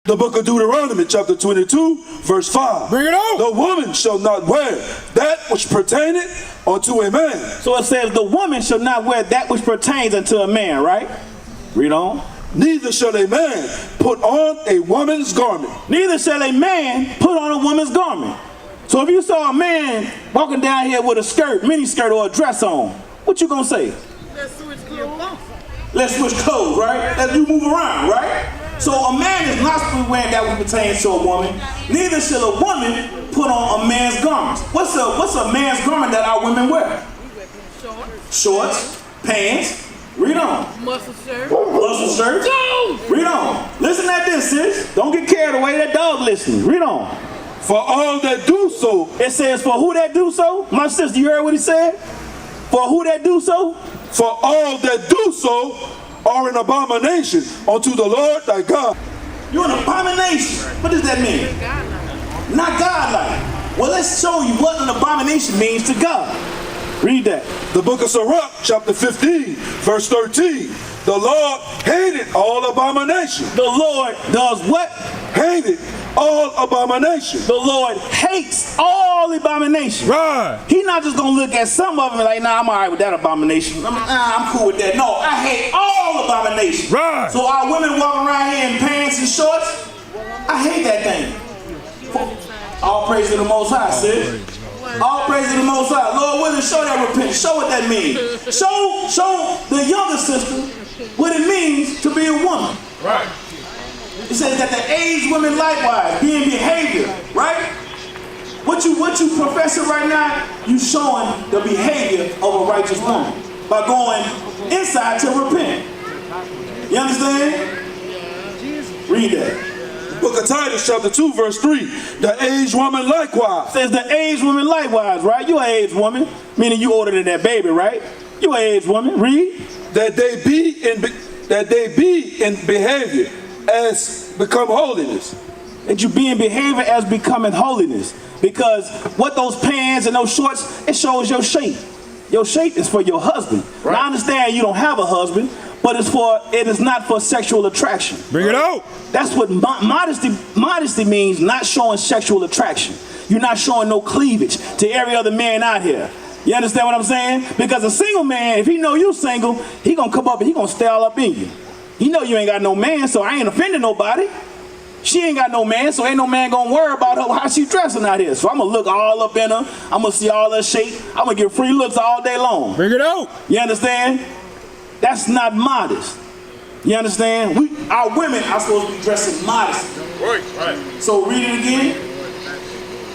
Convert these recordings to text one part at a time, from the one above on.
The book of Deuteronomy, chapter 22, verse 5. Bring it on. The woman shall not wear that which pertaineth unto a man. So it says the woman shall not wear that which pertains unto a man, right? Read on. Neither shall a man put on a woman's garment. Neither shall a man put on a woman's garment. So if you saw a man walking down here with a skirt, mini skirt, or a dress on, what you gonna say? Let's switch clothes. Let's switch clothes, right? As you move around, right? So a man is not supposed to wear that which pertains to a woman. Neither shall a woman put on a man's garments. What's a man's garment that our women wear? Shorts, pants. Read on. Muscle shirt. Muscle shirts. Read on. Listen at this, sis. Don't get carried away. That dog listening. Read on. For all that do so. It says, for who that do so? My sister, you heard what he said? For who that do so? For all that do so are an abomination unto the Lord thy God. You're an abomination. What does that mean? Not godlike. Well, let's show you what an abomination means to God. Read that. The book of Sirach, chapter 15, verse 13. The Lord hated all abomination. The Lord does what? Hated all abomination. The Lord hates all abomination. Right. He's not just going to look at some of them and like, nah, I'm all right with that abomination. I'm cool with that. No, I hate all abomination. Right. So our women walking around here in pants and shorts, I hate that thing. All praise to the Most High, sis. All praise to the Most High. Lord willing, show that repentance. Show what that means. Show the younger sister what it means to be a woman. Right. It says that the aged women likewise be in behavior, right? What you professing right now, you showing the behavior of a righteous woman by going inside to repent. You understand? Read that. Book of Titus, chapter 2, verse 3. The aged woman likewise. Says the aged woman likewise, right? You an aged woman, meaning you older than that baby, right? You an aged woman. Read. That they be in behavior as become holiness. That you be in behavior as becoming holiness. Because what those pants and those shorts, it shows your shape. Your shape is for your husband. Right. Now I understand you don't have a husband, but it is not for sexual attraction. Bring it out. That's what modesty means, not showing sexual attraction. You're not showing no cleavage to every other man out here. You understand what I'm saying? Because a single man, if he know you single, he gonna come up and he gonna stay all up in you. He know you ain't got no man, so I ain't offending nobody. She ain't got no man, so ain't no man gonna worry about her, how she dressing out here. So I'm gonna look all up in her. I'm gonna see all her shape. I'm gonna get free looks all day long. Bring it out. You understand? That's not modest. You understand? Our women are supposed to be dressing modestly. Right. So read it again.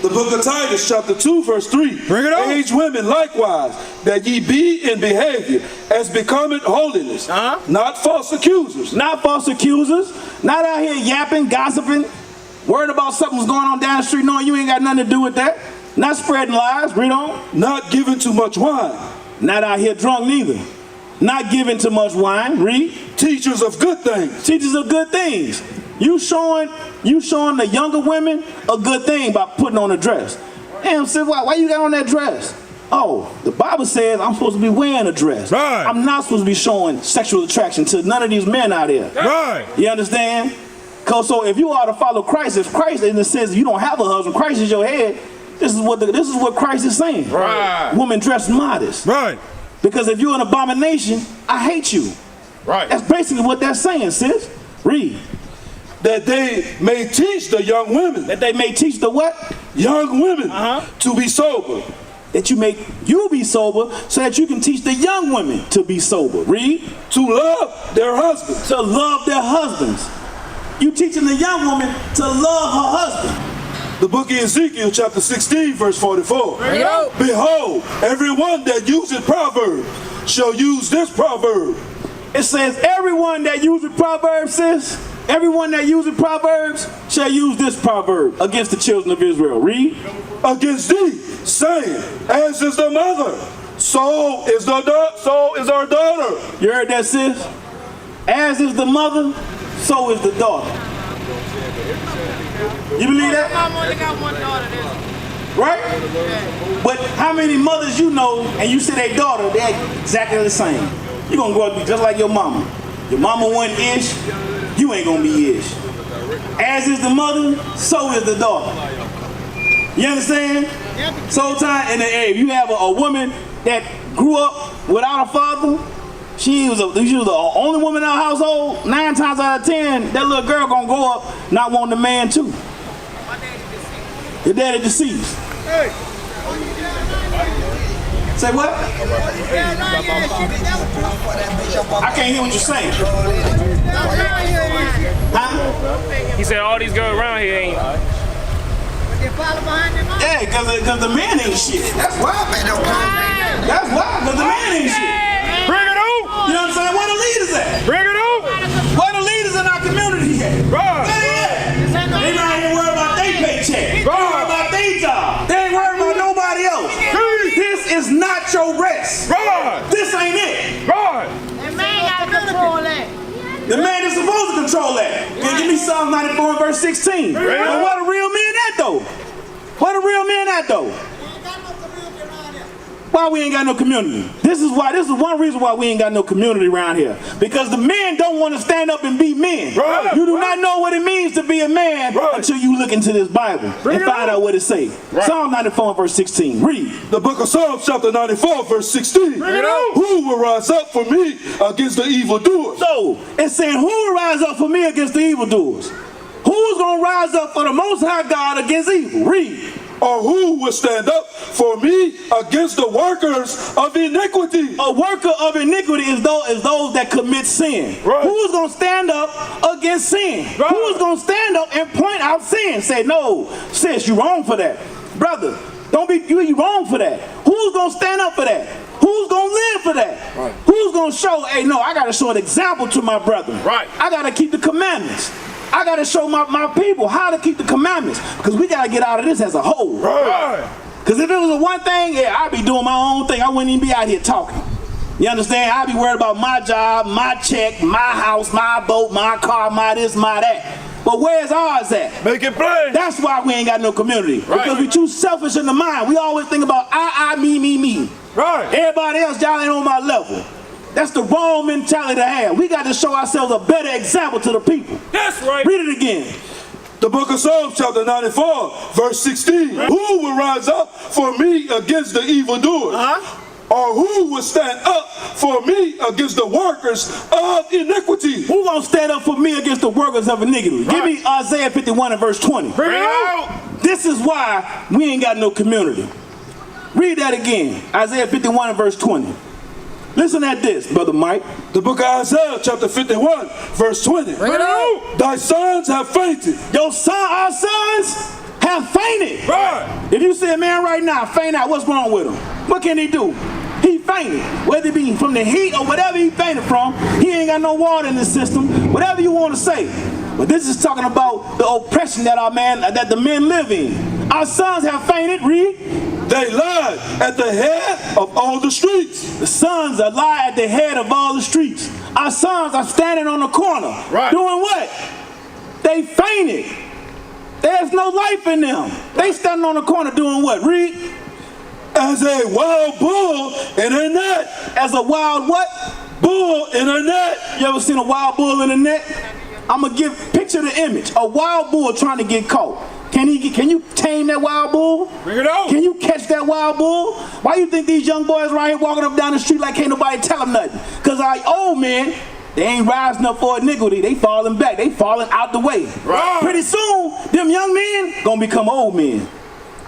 The book of Titus, chapter 2, verse 3. Bring it on. Aged women likewise, that ye be in behavior as becoming holiness, not false accusers. Not false accusers. Not out here yapping, gossiping, worried about something's going on down the street, knowing you ain't got nothing to do with that. Not spreading lies. Read on. Not giving too much wine. Not out here drunk neither. Not giving too much wine. Read. Teachers of good things. Teachers of good things. You showing the younger women a good thing by putting on a dress. Damn, sis, why you got on that dress? Oh, the Bible says I'm supposed to be wearing a dress. Right. I'm not supposed to be showing sexual attraction to none of these men out here. Right. You understand? Cause so if you are to follow Christ, if Christ in the sense you don't have a husband, Christ is your head. This is what Christ is saying. Right. Woman dress modest. Right. Because if you're an abomination, I hate you. Right. That's basically what that's saying, sis. Read. That they may teach the young women. That they may teach the what? Young women to be sober. That you be sober so that you can teach the young women to be sober. Read. To love their husbands. To love their husbands. You teaching the young woman to love her husband. The book of Ezekiel, chapter 16, verse 44. Bring it out. Behold, everyone that uses proverbs shall use this proverb. It says everyone that uses proverbs, sis, everyone that uses proverbs shall use this proverb against the children of Israel. Read. Against thee, saying, as is the mother, so is our daughter. You heard that, sis? As is the mother, so is the daughter. You believe that? My mom only got one daughter. Right? But how many mothers you know and you see their daughter, they're exactly the same. You're going to grow up to be just like your mama. Your mama wasn't ish, you ain't going to be ish. As is the mother, so is the daughter. You understand? So time in the area, if you have a woman that grew up without a father, she was the only woman in our household, 9 times out of 10, that little girl gonna grow up not wanting a man too. Your daddy deceased. Hey. Say what? I can't hear what you're saying. Huh? He said all these girls around here ain't. Yeah, because the man ain't shit. That's why. That's why, because the man ain't shit. Bring it on! You know what I'm saying? Where the leaders at? Bring it on! Where the leaders in our community at? Right. Where they at? They not even worried about their paycheck. They worried about their job. They ain't worried about nobody else. This is not your rest. Right. This ain't it. Right. The man got to control that. The man is supposed to control that. Give me Psalm 94 and verse 16. But what a real man at though? What a real man at though? Why we ain't got no community? This is one reason why we ain't got no community around here. Because the men don't want to stand up and be men. Right. You do not know what it means to be a man until you look into this Bible and find out what it says. Psalm 94 and verse 16. Read. The book of Psalms chapter 94 verse 16. Bring it on. Who will rise up for me against the evildoers? So it's saying, who will rise up for me against the evildoers? Who's going to rise up for the Most High God against evil? Read. Or who will stand up for me against the workers of iniquity? A worker of iniquity is those that commit sin. Right. Who's going to stand up against sin? Right. Who's going to stand up and point out sin? Say, no, sis, you wrong for that. Brother, you wrong for that. Who's going to stand up for that? Who's going to live for that? Right. Who's going to show, hey, no, I got to show an example to my brethren. Right. I got to keep the commandments. I got to show my people how to keep the commandments, because we got to get out of this as a whole. Right. Because if it was a one thing, yeah, I'd be doing my own thing. I wouldn't even be out here talking. You understand? I'd be worried about my job, my check, my house, my boat, my car, my this, my that. But where's ours at? Make it plain. That's why we ain't got no community. Right. Because we too selfish in the mind. We always think about I, me. Right. Everybody else, y'all ain't on my level. That's the wrong mentality to have. We got to show ourselves a better example to the people. That's right. Read it again. The book of Psalms chapter 94 verse 16. Who will rise up for me against the evildoers? Or who will stand up for me against the workers of iniquity? Who gonna stand up for me against the workers of iniquity? Give me Isaiah 51 and verse 20. Bring it out. This is why we ain't got no community. Read that again. Isaiah 51 and verse 20. Listen at this, Brother Mike. The book of Isaiah chapter 51 verse 20. Bring it out. Thy sons have fainted. Our sons have fainted. Right. If you see a man right now faint out, what's wrong with him? What can he do? He fainted. Whether it be from the heat or whatever he fainted from, he ain't got no water in the system. Whatever you want to say. But this is talking about the oppression that the men live in. Our sons have fainted. Read. They lie at the head of all the streets. The sons are lie at the head of all the streets. Our sons are standing on the corner. Right. Doing what? They fainted. There's no life in them. They standing on the corner doing what? Read. As a wild bull in a net. As a wild what? Bull in a net. You ever seen a wild bull in a net? I'm going to picture the image. A wild bull trying to get caught. Can you tame that wild bull? Bring it out. Can you catch that wild bull? Why you think these young boys right here walking up down the street like can't nobody tell them nothing? Because our old men, they ain't rising up for iniquity. They falling back. They falling out the way. Right. Pretty soon, them young men gonna become old men.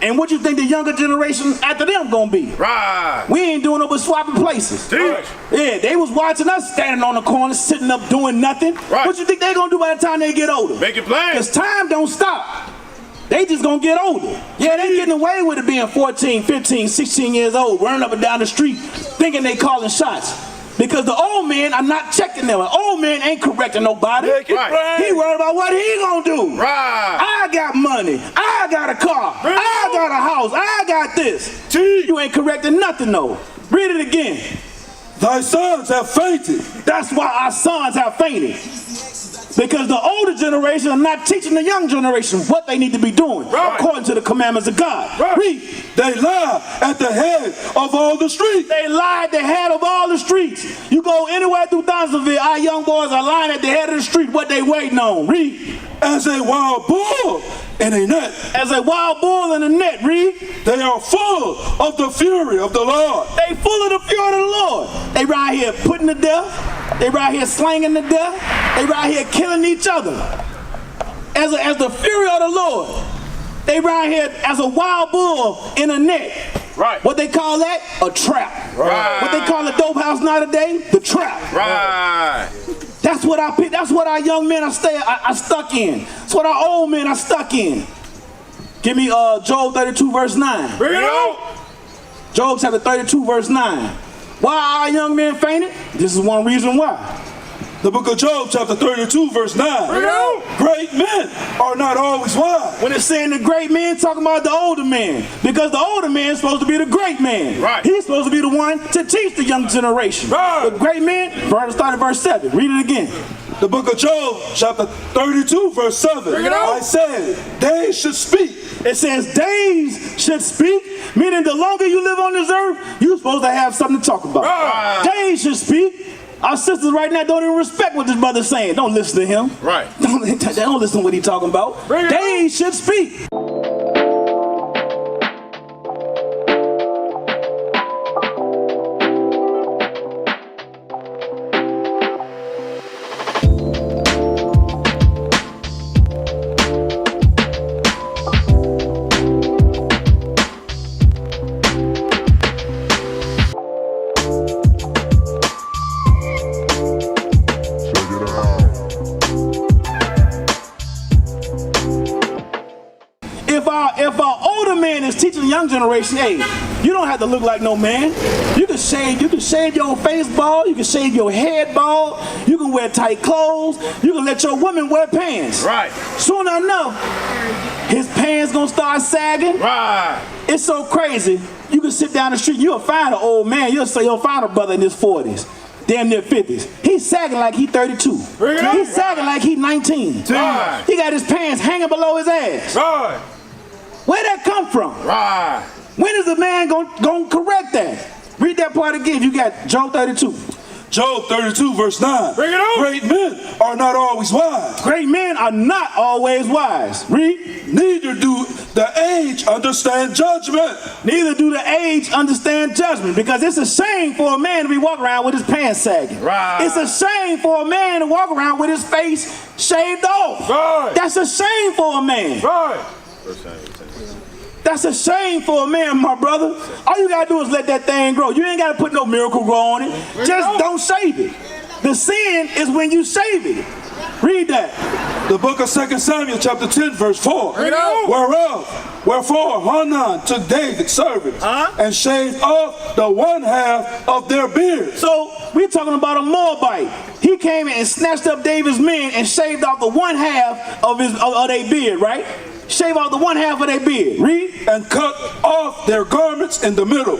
And what you think the younger generation after them gonna be? Right. We ain't doing no but swapping places. Teach. Yeah, they was watching us standing on the corner, sitting up doing nothing. Right. What you think they gonna do by the time they get older? Make it plain. Because time don't stop. They just gonna get older. Yeah, they getting away with it being 14, 15, 16 years old, running up and down the street, thinking they calling shots. Because the old men are not checking them. An old man ain't correcting nobody. Right. He worried about what he gonna do. Right. I got money. I got a car. I got a house. I got this. You ain't correcting nothing though. Read it again. Thy sons have fainted. That's why our sons have fainted. Because the older generation are not teaching the young generation what they need to be doing according to the commandments of God. Read. They lie at the head of all the streets. They lie at the head of all the streets. You go anywhere through Thompsonville, our young boys are lying at the head of the street. What they waiting on? Read. as a wild bull in a net. As a wild bull in a net, read. They are full of the fury of the Lord. They full of the fury of the Lord. They right here putting to death. They right here slanging to death. They right here killing each other. As the fury of the Lord. They right here as a wild bull in a net. Right. What they call that? A trap. Right. What they call a dope house nowadays? The trap. Right. That's what I pick. That's what our young men are stuck in. That's what our old men are stuck in. Give me Job 32 verse 9. Bring it on. Job chapter 32 verse 9. Why are our young men fainted? This is one reason why. The book of Job chapter 32 verse 9. Bring it on. Great men are not always wise. When it's saying the great men, talking about the older man. Because the older man is supposed to be the great man. Right. He's supposed to be the one to teach the young generation. Right. The great men, start at verse 7. Read it again. The book of Job chapter 32 verse 7. Bring it on. I said, they should speak. It says days should speak, meaning the longer you live on this earth, you're supposed to have something to talk about. Right. Days should speak. Our sisters right now don't even respect what this brother's saying. Don't listen to him. Right. Don't listen to what he's talking about. Bring it Days should speak. If our older man is teaching the young generation, hey, you don't have to look like no man. You can shave your face bald, you can shave your head bald, you can wear tight clothes, you can let your woman wear pants. Right. Soon enough, his pants gonna start sagging. Right. It's so crazy. You can sit down the street, you'll find an old man, you'll find a brother in his 40s. Damn near 50s. He's sagging like he's 32. Bring it on. He's sagging like he's 19. Right. He got his pants hanging below his ass. Right. Where that come from? Right. When is the man gonna correct that? Read that part again. You got Job 32. Job 32 verse 9. Bring it on. Great men are not always wise. Great men are not always wise. Read. Neither do the age understand judgment. Neither do the age understand judgment, because it's a shame for a man to be walking around with his pants sagging. Right. It's a shame for a man to walk around with his face shaved off. Right. That's a shame for a man. Right. That's a shame for a man, my brother. All you gotta do is let that thing grow. You ain't gotta put no miracle grow on it. Just don't shave it. The sin is when you shave it. Read that. The book of 2 Samuel chapter 10 verse 4. Wherefore Hanan took David's servants and shaved off the one half of their beards. So we're talking about a Moabite. He came in and snatched up David's men and shaved off the one half of their beard, right? Shave off the one half of their beard. Read. And cut off their garments in the middle,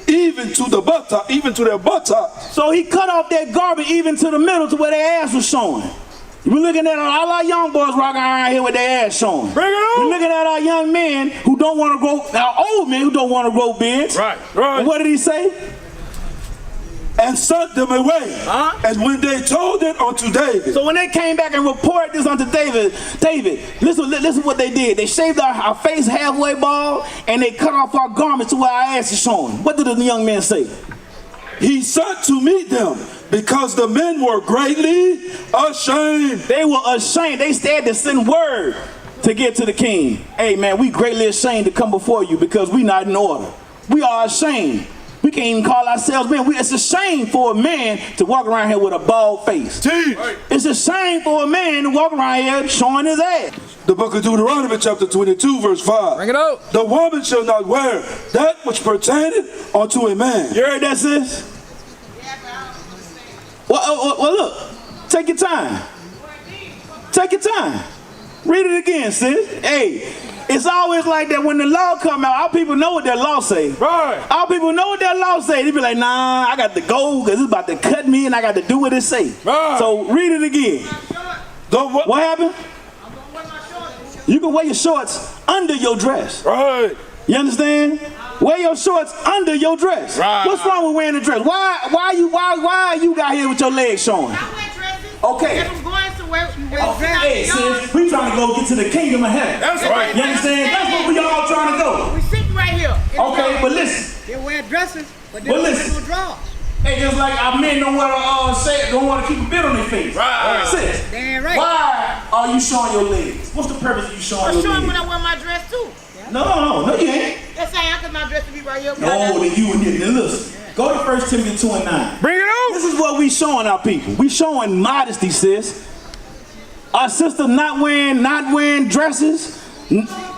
even to their buttocks. So he cut off their garment even to the middle, to where their ass was showing. We're looking at all our young boys rocking around here with their ass showing. Bring it on. We're looking at our young men who don't want to grow, our old men who don't want to grow beards. Right, right. And what did he say? And sent them away. And when they told it unto David. So when they came back and reported this unto David, listen what they did. They shaved our face halfway bald, and they cut off our garments to where our ass is showing. What did the young man say? He sent to meet them, because the men were greatly ashamed. They were ashamed. They had to send word to get to the king. Hey man, we greatly ashamed to come before you because we not in order. We are ashamed. We can't even call ourselves men. It's a shame for a man to walk around here with a bald face. It's a shame for a man to walk around here showing his ass. The book of Deuteronomy chapter 22 verse 5. Bring it out. The woman shall not wear that which pertaineth unto a man. You heard that, sis? Well, look. Take your time. Take your time. Read it again, sis. Hey. It's always like that when the law come out, our people know what that law say. Right. Our people know what that law say. They be like, nah, I got to go because it's about to cut me and I got to do what it say. Right. So read it again. What happened? You can wear your shorts under your dress. Right. You understand? Wear your shorts under your dress. Right. What's wrong with wearing a dress? Why you got here with your legs showing? I wear dresses. Okay. If I'm going somewhere, Hey, sis, we trying to go get to the kingdom of heaven. That's right. You understand? That's what we all trying to go. We sitting right here. Okay, but listen. They wear dresses, but they But don't listen. wear no drawers. Hey, just like our men don't want to keep a bit on their face. Right. Sis, They ain't right. why are you showing your legs? What's the purpose of you showing I'm your showing legs? when I wear my dress too. No, you ain't. That's saying I cause my dress to be right here. No, then you and then listen. Go to 1 Timothy 2 and 9. Bring it out. This is what we showing our people. We showing modesty, sis. Our sister not wearing dresses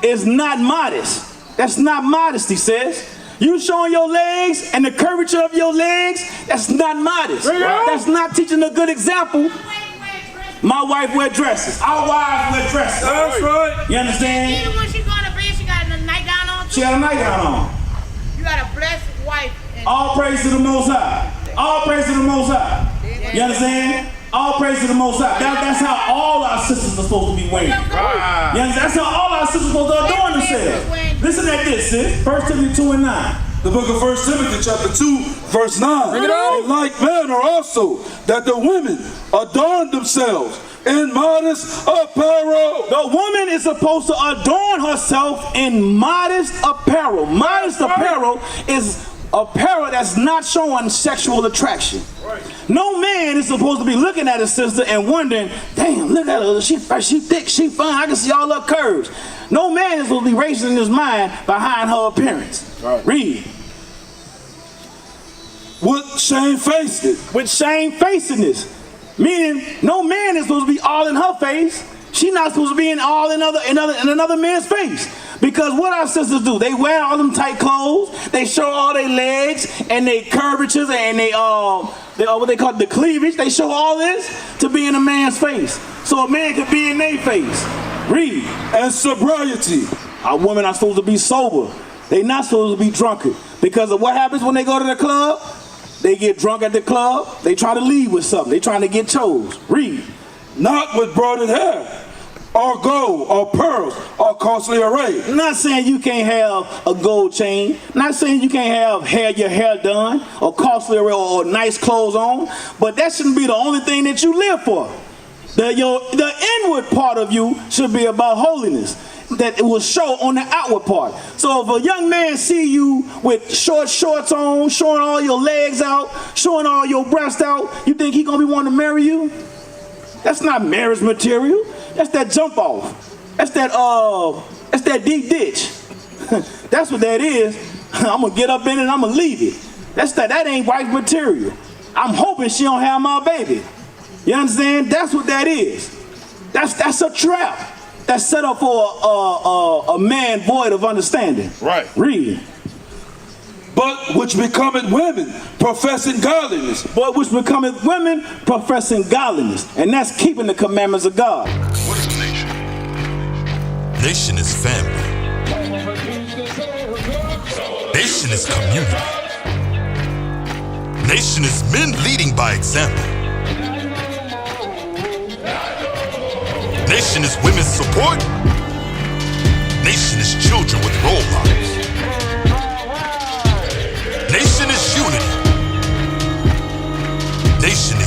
is not modest. That's not modesty, sis. You showing your legs and the curvature of your legs, that's not modest. That's not teaching a good example. My wife wear dresses. Our wives wear dresses. That's right. You understand? Even when she going to bed, she got a nightgown on too. She had a nightgown on. You got a blessed wife. And All praise to the Most High. All praise to the Most High. You understand? All praise to the Most High. That's how all our sisters are supposed to be wearing. Right. You understand? That's how all our sisters are supposed to adorn themselves. Listen at this, sis. 1 Timothy 2 and 9. The book of 1 Timothy chapter 2, verse 9. Bring it on. In like manner also, that the women adorn themselves in modest apparel. The woman is supposed to adorn herself in modest apparel. Modest apparel is apparel that's not showing sexual attraction. No man is supposed to be looking at his sister and wondering, damn, look at her, she thick, she fine, I can see all her curves. No man is supposed to be racing in his mind behind her appearance. Read. With shamefacedness. With shamefacedness. Meaning, no man is supposed to be all in her face. She's not supposed to be in all in another man's face. Because what our sisters do, they wear all them tight clothes, they show all their legs and their curvatures and they what they call the cleavage. They show all this to be in a man's face. So a man could be in their face. Read. And sobriety. Our women are supposed to be sober. They're not supposed to be drunken. Because of what happens when they go to the club? They get drunk at the club. They try to leave with something. They trying to get chose. Read. Not with braided hair, or gold, or pearls, or costly array. I'm not saying you can't have a gold chain. I'm not saying you can't have your hair done, or costly array, or nice clothes on. But that shouldn't be the only thing that you live for. The inward part of you should be about holiness. That it will show on the outward part. So if a young man see you with shorts on, showing all your legs out, showing all your breasts out, you think he gonna be wanting to marry you? That's not marriage material. That's that jump off. That's that deep ditch. That's what that is. I'm gonna get up in it and I'm gonna leave it. That ain't wife material. I'm hoping she don't have my baby. You understand? That's what that is. That's a trap. That's set up for a man void of understanding. Right. Read. But which becometh women professing godliness. But which becometh women professing godliness. And that's keeping the commandments of God. What is a nation? Nation is family. Nation is community. Nation is men leading by example. Nation is women's support. Nation is children with role models. Nation is unity. Nation